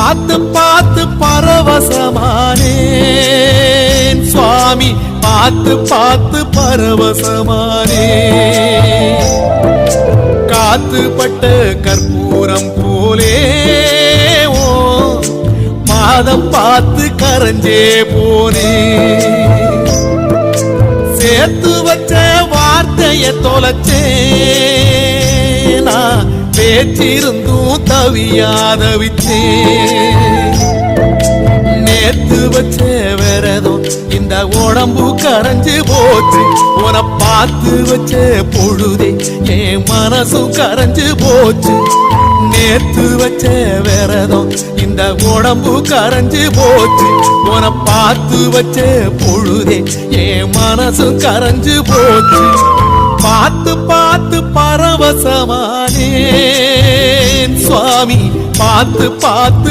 பார்த்து பார்த்து பரவசமானேன் சுவாமி, பார்த்து பார்த்து பரவசமானேன். காத்துப்பட்ட கற்பூரம் போலே ஓ மாதம் பார்த்து கரைஞ்சே போனே. சேர்த்து வச்ச வார்த்தைய தொலைச்சேன், நான் பேச்சிருந்தும் தவியாதவிச்சேன். நேத்து வச்ச விரதம் இந்த உடம்பு கரைஞ்சு போச்சு, உன பார்த்து வச்ச பொழுதே என் மனசும் கரைஞ்சு போச்சு. நேத்து வச்ச விரதம் இந்த உடம்பு கரைஞ்சு போச்சு, உன பார்த்து வச்ச பொழுதே என் மனசும் கரைஞ்சு போச்சு. பார்த்து பார்த்து பரவசமானேன் சுவாமி, பார்த்து பார்த்து